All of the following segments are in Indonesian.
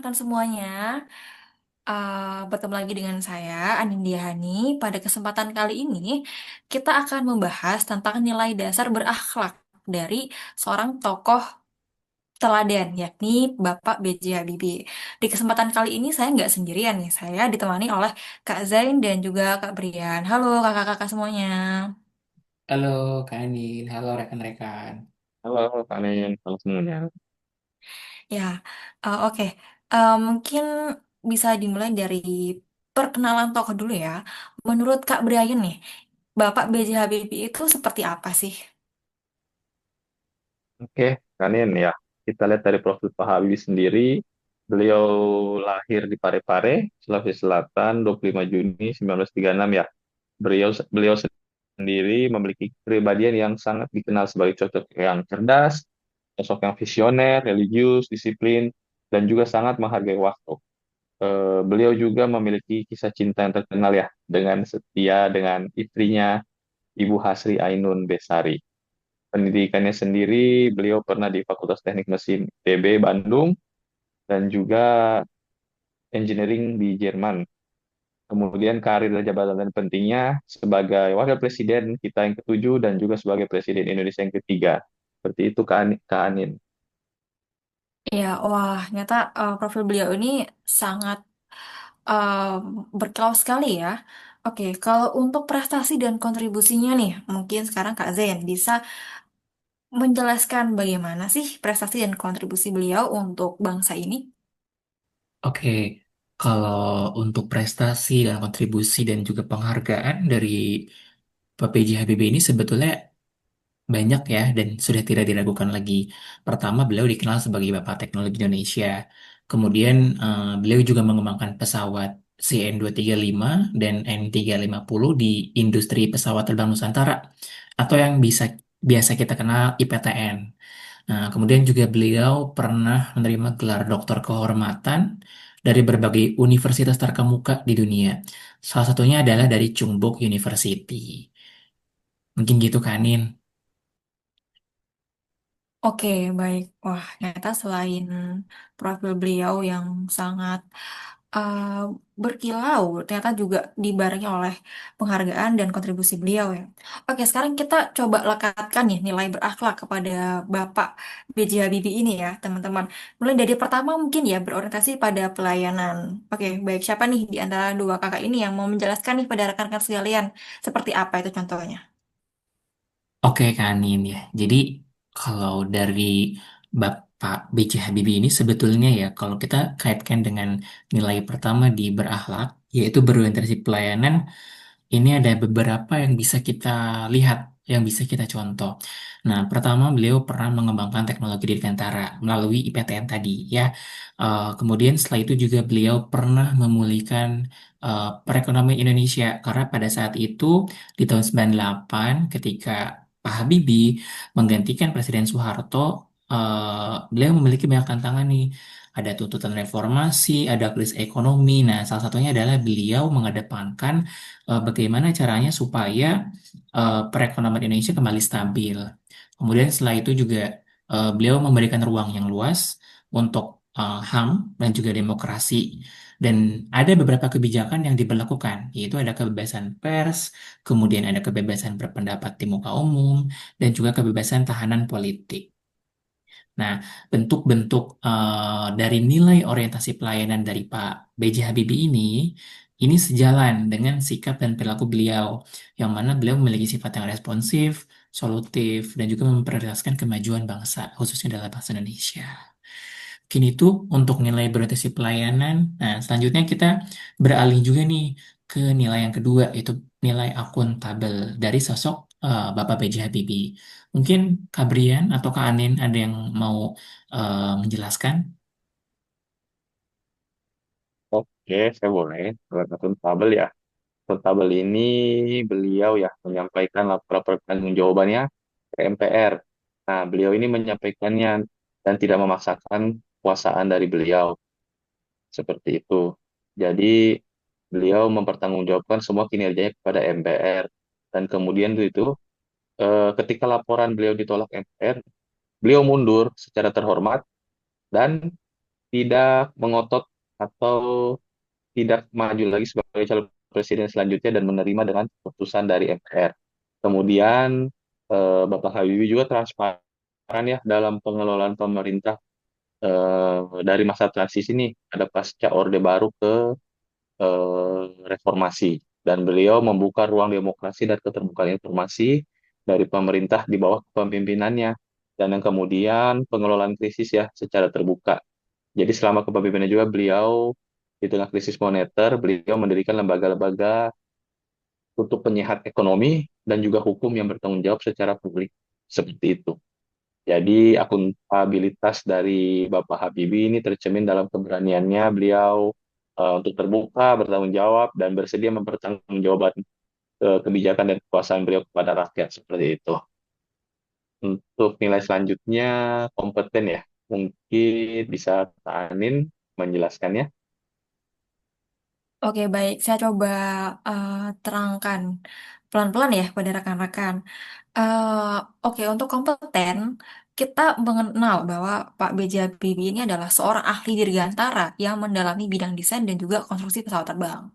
rekan-rekan semuanya. Bertemu lagi dengan saya, Anindya Hani. Pada kesempatan kali ini, kita akan membahas tentang nilai dasar berakhlak dari seorang tokoh teladan, yakni Bapak B.J. Habibie. Di kesempatan kali ini, saya nggak sendirian nih. Saya ditemani oleh Kak Zain dan juga Kak Brian. Halo kakak-kakak semuanya. Halo Kak Anin, halo rekan-rekan. Halo, Kak Nen. Halo semuanya. Ya, oke. Mungkin bisa dimulai dari perkenalan tokoh dulu ya. Menurut Kak Brian nih, Bapak B.J. Habibie itu seperti apa sih? Oke, Kak Nen ya. Kita lihat dari profil Pak Habibie sendiri. Beliau lahir di Parepare, Sulawesi Selatan, 25 Juni 1936 ya. Beliau sendiri memiliki kepribadian yang sangat dikenal sebagai sosok yang cerdas, sosok yang visioner, religius, disiplin, dan juga sangat menghargai waktu. Beliau juga memiliki kisah cinta yang terkenal ya, dengan setia dengan istrinya, Ibu Hasri Ainun Besari. Pendidikannya sendiri, beliau pernah di Fakultas Teknik Mesin ITB Bandung dan juga engineering di Jerman. Kemudian karir dan jabatan pentingnya sebagai wakil presiden kita yang ketujuh dan juga sebagai presiden Indonesia yang ketiga. Seperti itu Kak Anin. Ya, wah, nyata profil beliau ini sangat eh, berkilau sekali ya. Oke, kalau untuk prestasi dan kontribusinya nih, mungkin sekarang Kak Zain bisa menjelaskan bagaimana sih prestasi dan kontribusi beliau untuk bangsa ini? Oke, kalau untuk prestasi dan kontribusi dan juga penghargaan dari Pak PJ Habibie ini sebetulnya banyak ya dan sudah tidak diragukan lagi. Pertama, beliau dikenal sebagai Bapak Teknologi Indonesia. Kemudian beliau juga mengembangkan pesawat CN235 dan N350 di industri pesawat terbang Nusantara atau yang biasa kita kenal IPTN. Nah, kemudian juga beliau pernah menerima gelar doktor kehormatan dari berbagai universitas terkemuka di dunia. Salah satunya adalah dari Chungbuk University. Mungkin gitu, Kanin. Oke, baik. Wah, ternyata selain profil beliau yang sangat uh, berkilau, ternyata juga dibarengi oleh penghargaan dan kontribusi beliau ya. Oke, sekarang kita coba lekatkan nih nilai berakhlak kepada Bapak B.J. Habibie ini ya, teman-teman. Mulai dari pertama mungkin ya berorientasi pada pelayanan. Oke, baik. Siapa nih di antara dua kakak ini yang mau menjelaskan nih pada rekan-rekan sekalian seperti apa itu contohnya? Oke, Kanin ya. Jadi kalau dari Bapak B.J. Habibie ini sebetulnya ya, kalau kita kaitkan dengan nilai pertama di berakhlak, yaitu berorientasi pelayanan, ini ada beberapa yang bisa kita lihat, yang bisa kita contoh. Nah, pertama beliau pernah mengembangkan teknologi dirgantara melalui IPTN tadi ya. Kemudian setelah itu juga beliau pernah memulihkan perekonomian Indonesia karena pada saat itu di tahun 98 ketika Pak Habibie menggantikan Presiden Soeharto, beliau memiliki banyak tantangan nih. Ada tuntutan reformasi, ada krisis ekonomi. Nah, salah satunya adalah beliau mengedepankan bagaimana caranya supaya perekonomian Indonesia kembali stabil. Kemudian setelah itu juga beliau memberikan ruang yang luas untuk HAM dan juga demokrasi. Dan ada beberapa kebijakan yang diberlakukan, yaitu ada kebebasan pers, kemudian ada kebebasan berpendapat di muka umum, dan juga kebebasan tahanan politik. Nah, bentuk-bentuk dari nilai orientasi pelayanan dari Pak B.J. Habibie ini sejalan dengan sikap dan perilaku beliau, yang mana beliau memiliki sifat yang responsif, solutif, dan juga memprioritaskan kemajuan bangsa, khususnya dalam bangsa Indonesia. Mungkin itu untuk nilai berorientasi pelayanan. Nah, selanjutnya kita beralih juga nih ke nilai yang kedua, yaitu nilai akuntabel dari sosok Bapak B.J. Habibie. Mungkin Kak Brian atau Kak Anin ada yang mau menjelaskan? Oke, saya boleh. Buat akuntabel ya. Akuntabel ini beliau ya menyampaikan laporan pertanggungjawabannya ke MPR. Nah, beliau ini menyampaikannya dan tidak memaksakan kuasaan dari beliau. Seperti itu. Jadi beliau mempertanggungjawabkan semua kinerjanya kepada MPR dan kemudian itu ketika laporan beliau ditolak MPR, beliau mundur secara terhormat dan tidak mengotot atau tidak maju lagi sebagai calon presiden selanjutnya dan menerima dengan keputusan dari MPR. Kemudian Bapak Habibie juga transparan ya dalam pengelolaan pemerintah dari masa transisi nih ada pasca Orde Baru ke reformasi dan beliau membuka ruang demokrasi dan keterbukaan informasi dari pemerintah di bawah kepemimpinannya dan yang kemudian pengelolaan krisis ya secara terbuka. Jadi selama kepemimpinannya juga beliau di tengah krisis moneter beliau mendirikan lembaga-lembaga untuk penyehat ekonomi dan juga hukum yang bertanggung jawab secara publik seperti itu. Jadi akuntabilitas dari Bapak Habibie ini tercermin dalam keberaniannya beliau untuk terbuka, bertanggung jawab, dan bersedia mempertanggungjawabkan kebijakan dan kekuasaan beliau kepada rakyat seperti itu. Untuk nilai selanjutnya kompeten ya, mungkin bisa Tanin menjelaskannya. Oke, baik. Saya coba eh, terangkan pelan-pelan ya pada rekan-rekan. Eh, oke, untuk kompeten, kita mengenal bahwa Pak B. J. Habibie ini adalah seorang ahli dirgantara yang mendalami bidang desain dan juga konstruksi pesawat terbang.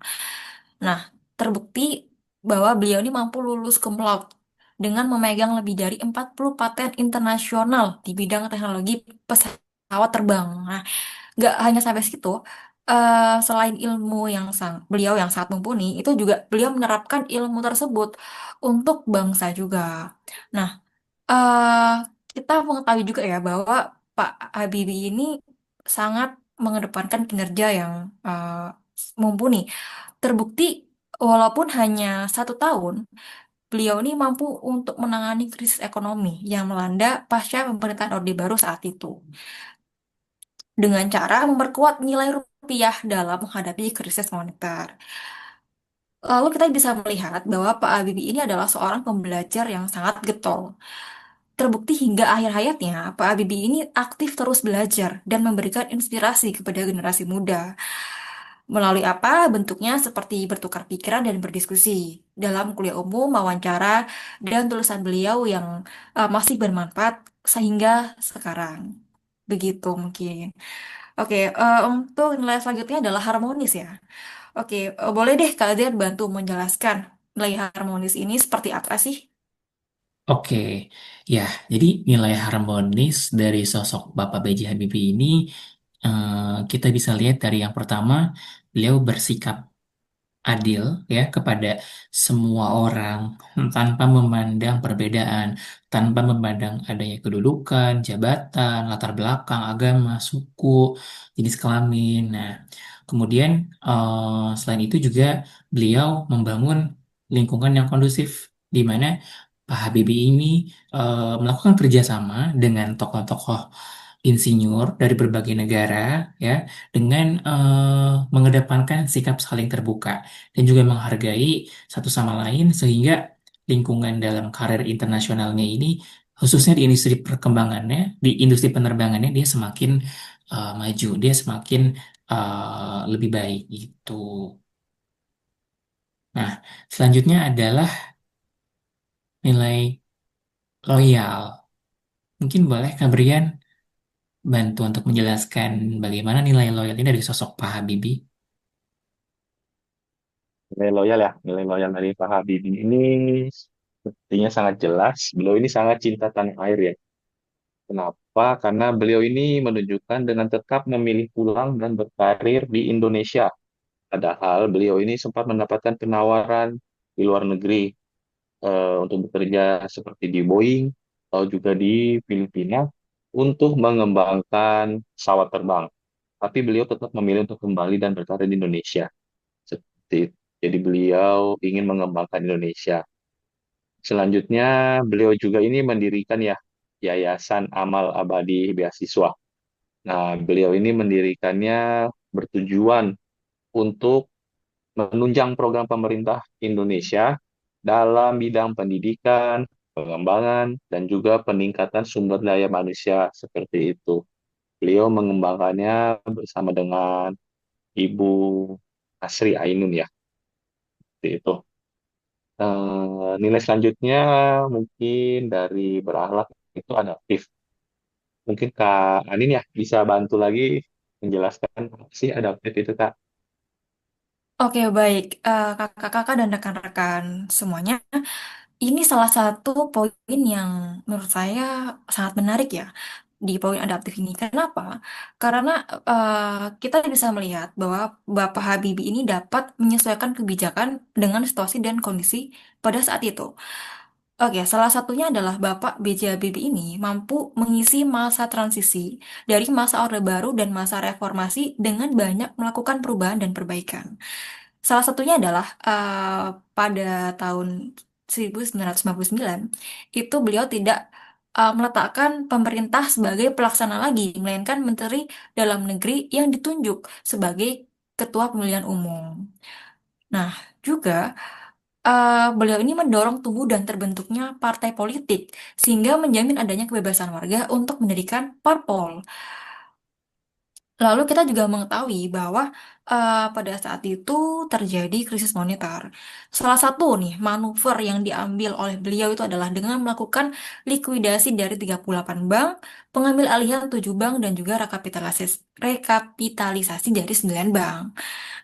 Nah, terbukti bahwa beliau ini mampu lulus cum laude dengan memegang lebih dari 40 paten internasional di bidang teknologi pesawat terbang. Nah, nggak hanya sampai situ, selain ilmu yang beliau yang sangat mumpuni, itu juga beliau menerapkan ilmu tersebut untuk bangsa juga. Nah, eh kita mengetahui juga ya bahwa Pak Habibie ini sangat mengedepankan kinerja yang mumpuni. Terbukti walaupun hanya 1 tahun, beliau ini mampu untuk menangani krisis ekonomi yang melanda pasca pemerintahan Orde Baru saat itu dengan cara memperkuat nilai rupiah dalam menghadapi krisis moneter. Lalu kita bisa melihat bahwa Pak Habibie ini adalah seorang pembelajar yang sangat getol. Terbukti hingga akhir hayatnya, Pak Habibie ini aktif terus belajar dan memberikan inspirasi kepada generasi muda. Melalui apa? Bentuknya seperti bertukar pikiran dan berdiskusi dalam kuliah umum, wawancara, dan tulisan beliau yang masih bermanfaat sehingga sekarang. Begitu mungkin. Oke, untuk nilai selanjutnya adalah harmonis ya. Oke, boleh deh kalian bantu menjelaskan nilai harmonis ini seperti apa sih? Oke, ya, jadi nilai harmonis dari sosok Bapak B.J. Habibie ini kita bisa lihat dari yang pertama, beliau bersikap adil ya kepada semua orang tanpa memandang perbedaan, tanpa memandang adanya kedudukan, jabatan, latar belakang, agama, suku, jenis kelamin. Nah, kemudian selain itu juga beliau membangun lingkungan yang kondusif di mana Pak Habibie ini melakukan kerjasama dengan tokoh-tokoh insinyur dari berbagai negara ya dengan mengedepankan sikap saling terbuka dan juga menghargai satu sama lain sehingga lingkungan dalam karir internasionalnya ini khususnya di industri perkembangannya di industri penerbangannya dia semakin maju dia semakin lebih baik gitu. Nah, selanjutnya adalah nilai loyal. Mungkin boleh Kak Brian bantu untuk menjelaskan bagaimana nilai loyal ini dari sosok Pak Habibie. Nilai loyal ya, nilai loyal dari Pak Habibie ini sepertinya sangat jelas. Beliau ini sangat cinta tanah air ya. Kenapa? Karena beliau ini menunjukkan dengan tetap memilih pulang dan berkarir di Indonesia. Padahal beliau ini sempat mendapatkan penawaran di luar negeri untuk bekerja seperti di Boeing atau juga di Filipina untuk mengembangkan pesawat terbang. Tapi beliau tetap memilih untuk kembali dan berkarir di Indonesia. Seperti itu. Jadi beliau ingin mengembangkan Indonesia. Selanjutnya, beliau juga ini mendirikan ya Yayasan Amal Abadi Beasiswa. Nah, beliau ini mendirikannya bertujuan untuk menunjang program pemerintah Indonesia dalam bidang pendidikan, pengembangan, dan juga peningkatan sumber daya manusia seperti itu. Beliau mengembangkannya bersama dengan Ibu Asri Ainun ya, seperti itu. Nilai selanjutnya mungkin dari berakhlak itu adaptif. Mungkin Kak Anin ya bisa bantu lagi. menjelaskan apa sih adaptif itu, Kak? Oke, baik. Kakak-kakak dan rekan-rekan semuanya, ini salah satu poin yang menurut saya sangat menarik ya di poin adaptif ini. Kenapa? Karena kita bisa melihat bahwa Bapak Habibie ini dapat menyesuaikan kebijakan dengan situasi dan kondisi pada saat itu. Oke, salah satunya adalah Bapak B.J. Habibie ini mampu mengisi masa transisi dari masa Orde Baru dan masa reformasi dengan banyak melakukan perubahan dan perbaikan. Salah satunya adalah pada tahun 1999 itu beliau tidak meletakkan pemerintah sebagai pelaksana lagi, melainkan Menteri Dalam Negeri yang ditunjuk sebagai Ketua Pemilihan Umum. Nah, juga beliau ini mendorong tumbuh dan terbentuknya partai politik sehingga menjamin adanya kebebasan warga untuk mendirikan parpol. Lalu kita juga mengetahui bahwa pada saat itu terjadi krisis moneter. Salah satu nih manuver yang diambil oleh beliau itu adalah dengan melakukan likuidasi dari 38 bank, pengambil alihan 7 bank dan juga rekapitalisasi dari 9 bank.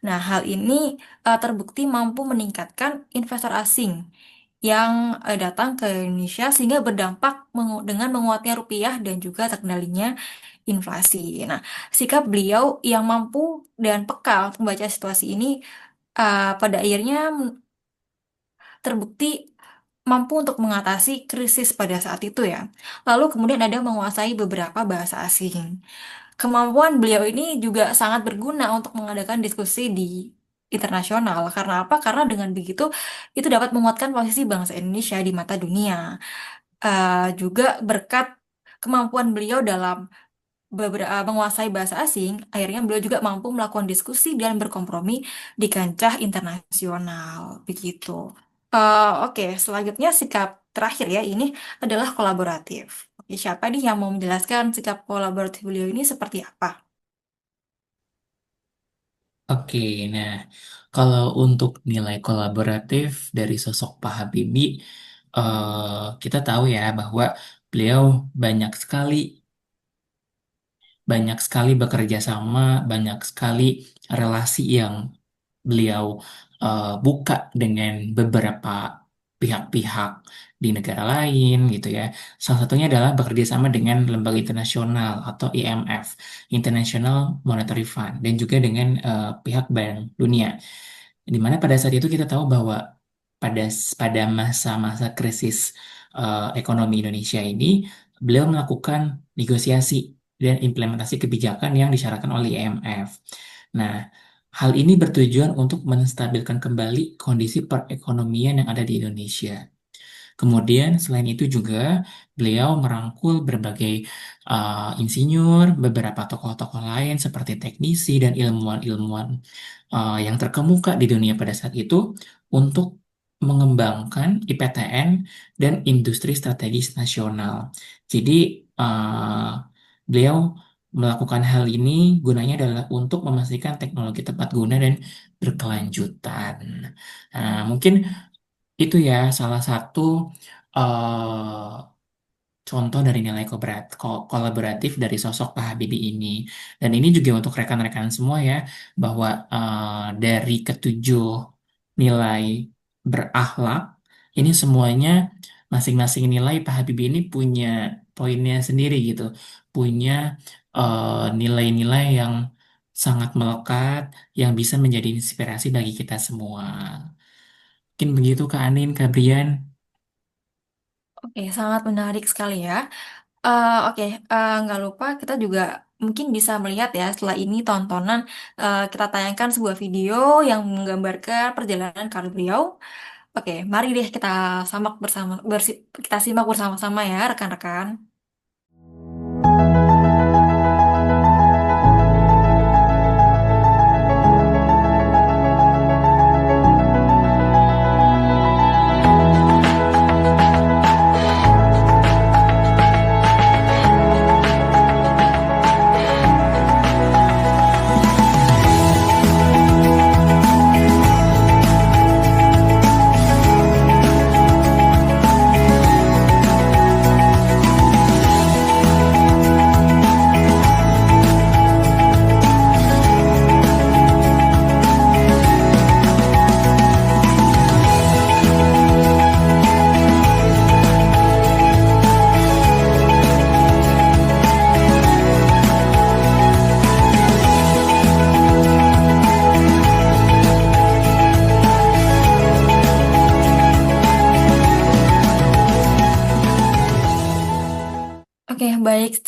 Nah, hal ini terbukti mampu meningkatkan investor asing yang datang ke Indonesia sehingga berdampak dengan menguatnya rupiah dan juga terkendalinya inflasi. Nah, sikap beliau yang mampu dan peka untuk membaca situasi ini pada akhirnya terbukti mampu untuk mengatasi krisis pada saat itu ya. Lalu kemudian ada menguasai beberapa bahasa asing. Kemampuan beliau ini juga sangat berguna untuk mengadakan diskusi di internasional. Karena apa? Karena dengan begitu itu dapat menguatkan posisi bangsa Indonesia di mata dunia. Juga berkat kemampuan beliau dalam menguasai bahasa asing, akhirnya beliau juga mampu melakukan diskusi dan berkompromi di kancah internasional. Begitu. Oke, selanjutnya sikap terakhir ya, ini adalah kolaboratif. Oke, siapa nih yang mau menjelaskan sikap kolaboratif beliau ini seperti apa? Oke, nah kalau untuk nilai kolaboratif dari sosok Pak Habibie, kita tahu ya bahwa beliau banyak sekali banyak sekali bekerja sama, banyak sekali relasi yang beliau buka dengan beberapa pihak-pihak di negara lain gitu ya. Salah satunya adalah bekerja sama dengan lembaga internasional atau IMF, International Monetary Fund, dan juga dengan pihak Bank Dunia. Di mana pada saat itu kita tahu bahwa pada pada masa-masa krisis ekonomi Indonesia ini, beliau melakukan negosiasi dan implementasi kebijakan yang disyaratkan oleh IMF. Nah, hal ini bertujuan untuk menstabilkan kembali kondisi perekonomian yang ada di Indonesia. Kemudian selain itu juga beliau merangkul berbagai insinyur, beberapa tokoh-tokoh lain seperti teknisi dan ilmuwan-ilmuwan yang terkemuka di dunia pada saat itu untuk mengembangkan IPTN dan industri strategis nasional. Jadi uh, beliau melakukan hal ini gunanya adalah untuk memastikan teknologi tepat guna dan berkelanjutan. Nah, mungkin itu ya salah satu eh, contoh dari nilai kolaboratif dari sosok Pak Habibie ini. Dan ini juga untuk rekan-rekan semua ya, bahwa dari ketujuh nilai berakhlak, ini semuanya masing-masing nilai Pak Habibie ini punya poinnya sendiri gitu, punya nilai-nilai yang sangat melekat, yang bisa menjadi inspirasi bagi kita semua. Mungkin begitu Kak Anin, Kak Brian. Oke, sangat menarik sekali ya. Oke, nggak lupa kita juga mungkin bisa melihat ya setelah ini tontonan kita tayangkan sebuah video yang menggambarkan perjalanan karir beliau. Oke, mari deh kita kita simak bersama-sama ya rekan-rekan.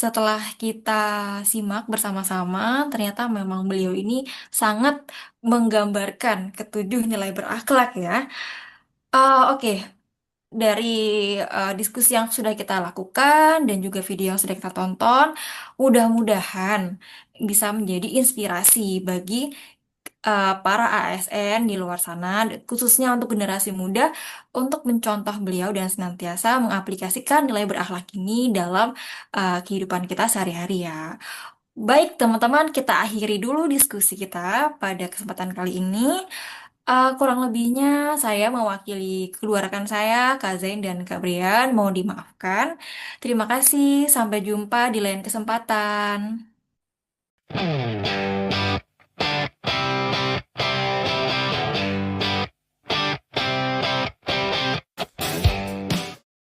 setelah kita simak bersama-sama, ternyata memang beliau ini sangat menggambarkan ketujuh nilai berakhlak ya. Oke, dari diskusi yang sudah kita lakukan dan juga video yang sudah kita tonton, mudah-mudahan bisa menjadi inspirasi bagi para ASN di luar sana, khususnya untuk generasi muda, untuk mencontoh beliau dan senantiasa mengaplikasikan nilai berakhlak ini dalam kehidupan kita sehari-hari ya. Baik, teman-teman, kita akhiri dulu diskusi kita pada kesempatan kali ini. Kurang lebihnya saya mewakili kedua rekan saya, Kak Zain dan Kak Brian, mohon dimaafkan. Terima kasih, sampai jumpa di lain kesempatan.